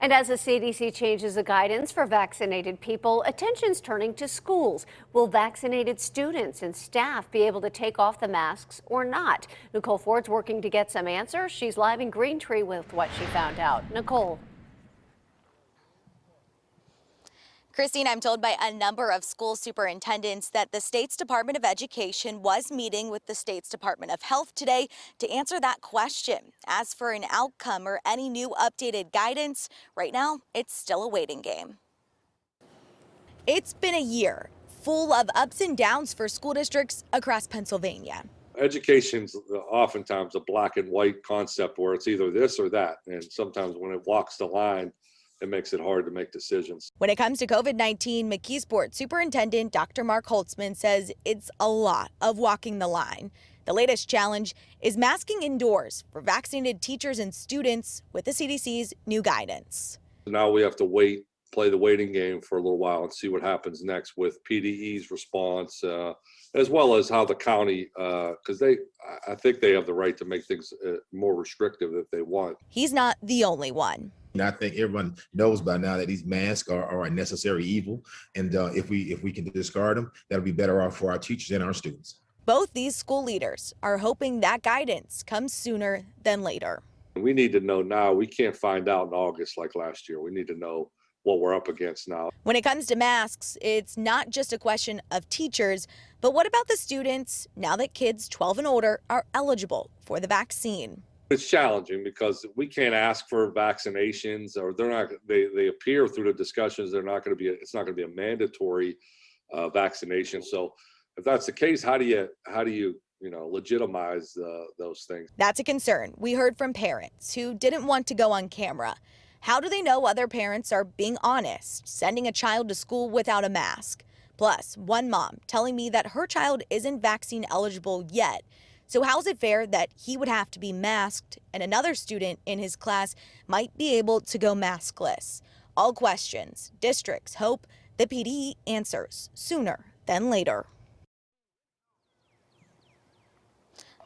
And as the CDC changes the guidance for vaccinated people, attention's turning to schools. Will vaccinated students and staff be able to take off the masks or not? Nicole Ford's working to get some answers. She's live in Green Tree with what she found out. Nicole. Christine, I'm told by a number of school superintendents that the state's Department of Education was meeting with the state's Department of Health today to answer that question. As for an outcome or any new updated guidance, right now it's still a waiting game. It's been a year full of ups and downs for school districts across Pennsylvania. Education's oftentimes a black and white concept where it's either this or that. And sometimes when it walks the line, it makes it hard to make decisions. When it comes to COVID-19, McKeesport Superintendent Dr. Mark Holtzman says it's a lot of walking the line. The latest challenge is masking indoors for vaccinated teachers and students with the CDC's new guidance. Now we have to play the waiting game for a little while and see what happens next with PDE's response, as well as how the county, because I think they have the right to make things more restrictive if they want. He's not the only one. And I think everyone knows by now that these masks are a necessary evil. And if we can discard them, that'll be better off for our teachers and our students. Both these school leaders are hoping that guidance comes sooner than later. We need to know now. We can't find out in August like last year. We need to know what we're up against now. When it comes to masks, it's not just a question of teachers, but what about the students now that kids 12 and older are eligible for the vaccine? It's challenging because we can't ask for vaccinations, or they appear through the discussions it's not going to be a mandatory vaccination. So if that's the case, how do you legitimize those things? That's a concern we heard from parents who didn't want to go on camera. How do they know other parents are being honest, sending a child to school without a mask? Plus, one mom telling me that her child isn't vaccine eligible yet. So how's it fair that he would have to be masked and another student in his class might be able to go maskless? All questions districts hope the PD answers sooner than later.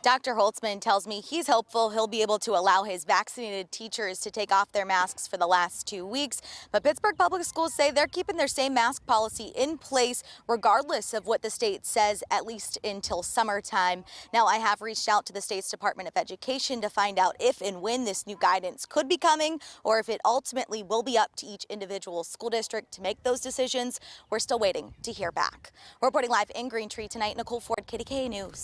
Dr. Holtzman tells me he's hopeful he'll be able to allow his vaccinated teachers to take off their masks for the last 2 weeks. But Pittsburgh Public Schools say they're keeping their same mask policy in place regardless of what the state says, at least until summertime. Now, I have reached out to the state's Department of Education to find out if and when this new guidance could be coming or if it ultimately will be up to each individual school district to make those decisions. We're still waiting to hear back. Reporting live in Green Tree tonight, Nicole Ford, KDKA News.